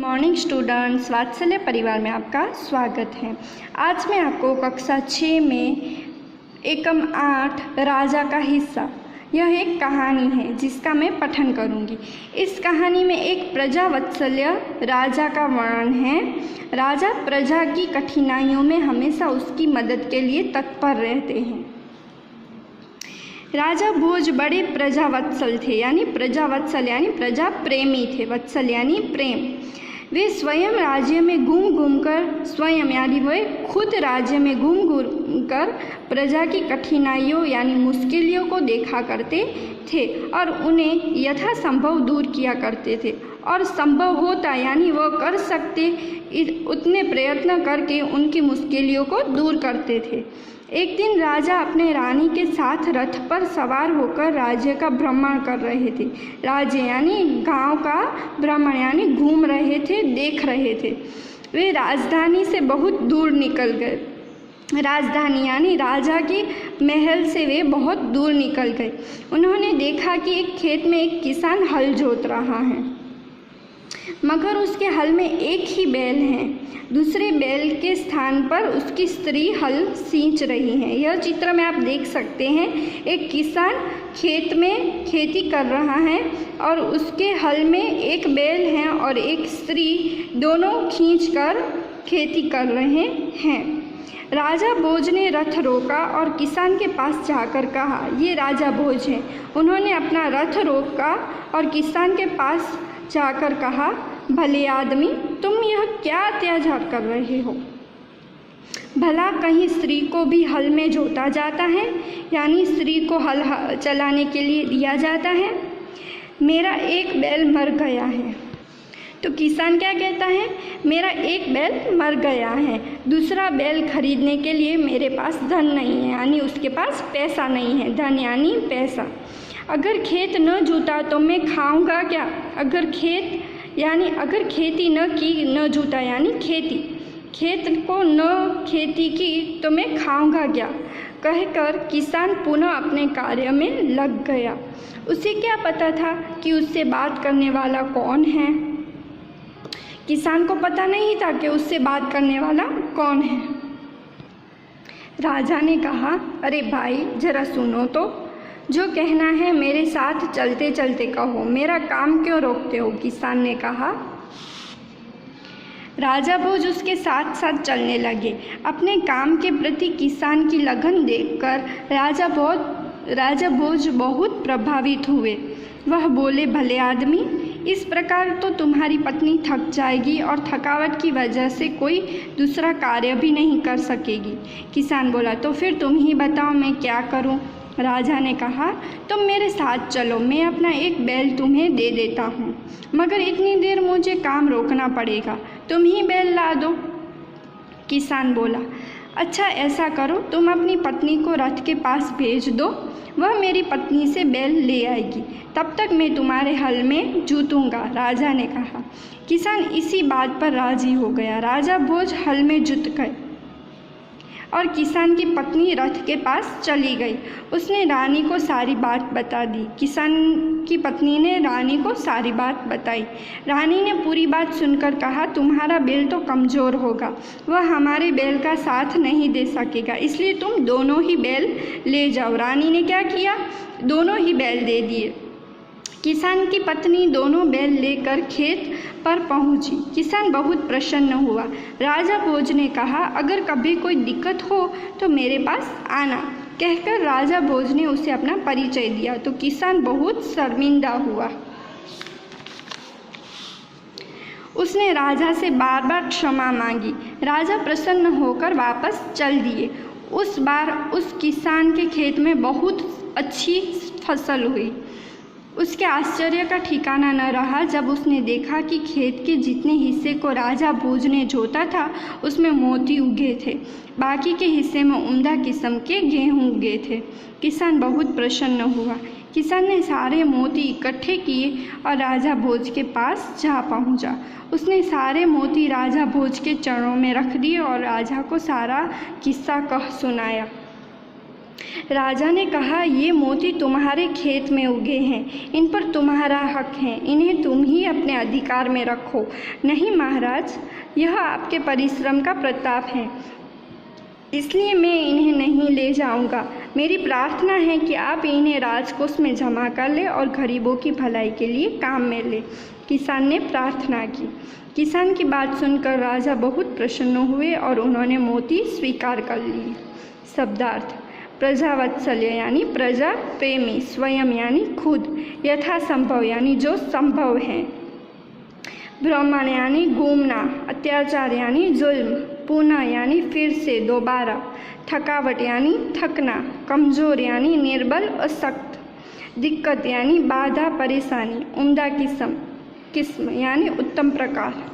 Morning students, वात्सल्य परिवार में आपका स्वागत है। आज मैं आपको कक्षा 6 में एकम 8 राजा का हिस्सा, यह एक कहानी है जिसका मैं पठन करूंगी। इस कहानी में एक प्रजावत्सल्य राजा का वर्णन है। राजा प्रजा की कठिनाइयों में हमेशा उसकी मदद के लिए तत्पर रहते हैं। राजा भोज बड़े प्रजावत्सल थे, यानी प्रजावत्सल यानी प्रजा प्रेमी थे, वत्सल यानी प्रेम। वे स्वयं राज्य में घूम घूम कर, स्वयं यानी वे खुद राज्य में घूम घूम कर प्रजा की कठिनाइयों यानी मुश्किलों को देखा करते थे और उन्हें यथासंभव दूर किया करते थे, और संभव होता यानी वह कर सकते उतने प्रयत्न करके उनकी मुश्किलों को दूर करते थे। एक दिन राजा अपने रानी के साथ रथ पर सवार होकर राज्य का भ्रमण कर रहे थे। राज्य यानी गांव का भ्रमण यानी घूम रहे थे, देख रहे थे। वे राजधानी से बहुत दूर निकल गए। राजधानी यानी राजा के महल से वे बहुत दूर निकल गए। उन्होंने देखा कि एक खेत में एक किसान हल जोत रहा है, मगर उसके हल में एक ही बैल है। दूसरे बैल के स्थान पर उसकी स्त्री हल सींच रही है। यह चित्र में आप देख सकते हैं, एक किसान खेत में खेती कर रहा है और उसके हल में एक बैल है और एक स्त्री, दोनों खींचकर खेती कर रहे हैं। राजा भोज ने रथ रोका और किसान के पास जाकर कहा, ये राजा भोज है। उन्होंने अपना रथ रोका और किसान के पास जाकर कहा, भले आदमी, तुम यह क्या अत्याचार कर रहे हो? भला कहीं स्त्री को भी हल में जोता जाता है, यानी स्त्री को हल चलाने के लिए दिया जाता है? मेरा एक बैल मर गया है। तो किसान क्या कहता है, मेरा एक बैल मर गया है, दूसरा बैल खरीदने के लिए मेरे पास धन नहीं है, यानी उसके पास पैसा नहीं है। धन यानी पैसा। अगर खेत न जोता तो मैं खाऊंगा क्या? अगर खेती न की, न जोता यानी खेत को न खेती की तो मैं खाऊंगा क्या? कहकर किसान पुनः अपने कार्य में लग गया। उसे क्या पता था कि उससे बात करने वाला कौन है? किसान को पता नहीं था कि उससे बात करने वाला कौन है। राजा ने कहा, अरे भाई, जरा सुनो तो, जो कहना है मेरे साथ चलते चलते कहो, मेरा काम क्यों रोकते हो? किसान ने कहा। राजा भोज उसके साथ साथ चलने लगे। अपने काम के प्रति किसान की लगन देखकर राजा भोज बहुत प्रभावित हुए। वह बोले, भले आदमी, इस प्रकार तो तुम्हारी पत्नी थक जाएगी और थकावट की वजह से कोई दूसरा कार्य भी नहीं कर सकेगी। किसान बोला, तो फिर तुम ही बताओ मैं क्या करूं? राजा ने कहा, तुम मेरे साथ चलो, मैं अपना एक बैल तुम्हें दे देता हूँ, मगर इतनी देर मुझे काम रोकना पड़ेगा, तुम ही बैल ला दो। किसान बोला, अच्छा ऐसा करो, तुम अपनी पत्नी को रथ के पास भेज दो, वह मेरी पत्नी से बैल ले आएगी, तब तक मैं तुम्हारे हल में जोतूंगा। राजा ने कहा। किसान इसी बात पर राजी हो गया। राजा भोज हल में जुत गए और किसान की पत्नी रथ के पास चली गई। उसने रानी को सारी बात बता दी। किसान की पत्नी ने रानी को सारी बात बताई। रानी ने पूरी बात सुनकर कहा, तुम्हारा बैल तो कमज़ोर होगा, वह हमारे बैल का साथ नहीं दे सकेगा, इसलिए तुम दोनों ही बैल ले जाओ। रानी ने क्या किया, दोनों ही बैल दे दिए। किसान की पत्नी दोनों बैल लेकर खेत पर पहुंची। किसान बहुत प्रसन्न हुआ। राजा भोज ने कहा, अगर कभी कोई दिक्कत हो तो मेरे पास आना। कहकर राजा भोज ने उसे अपना परिचय दिया तो किसान बहुत शर्मिंदा हुआ। उसने राजा से बार बार क्षमा मांगी। राजा प्रसन्न होकर वापस चल दिए। उस बार उस किसान के खेत में बहुत अच्छी फसल हुई। उसके आश्चर्य का ठिकाना न रहा जब उसने देखा कि खेत के जितने हिस्से को राजा भोज ने जोता था उसमें मोती उगे थे, बाकी के हिस्से में उम्दा किस्म के गेहूं उगे थे। किसान बहुत प्रसन्न हुआ। किसान ने सारे मोती इकट्ठे किए और राजा भोज के पास जा पहुंचा। उसने सारे मोती राजा भोज के चरणों में रख दिए और राजा को सारा किस्सा कह सुनाया। राजा ने कहा, ये मोती तुम्हारे खेत में उगे हैं, इन पर तुम्हारा हक है, इन्हें तुम ही अपने अधिकार में रखो। नहीं महाराज, यह आपके परिश्रम का प्रताप है, इसलिए मैं इन्हें नहीं ले जाऊंगा। मेरी प्रार्थना है कि आप इन्हें राजकोष में जमा कर ले और गरीबों की भलाई के लिए काम में ले। किसान ने प्रार्थना की। किसान की बात सुनकर राजा बहुत प्रसन्न हुए और उन्होंने मोती स्वीकार कर लिए। शब्दार्थ: प्रजावत्सल्य यानी प्रजा प्रेमी, स्वयं यानी खुद, यथासंभव यानी जो संभव है, भ्रमण यानी घूमना, अत्याचार यानी जुल्म, पुनः यानी फिर से, दोबारा, थकावट यानी थकना, कमज़ोर यानी निर्बल अशक्त, दिक्कत यानी बाधा परेशानी, उम्दा किस्म यानी उत्तम प्रकार।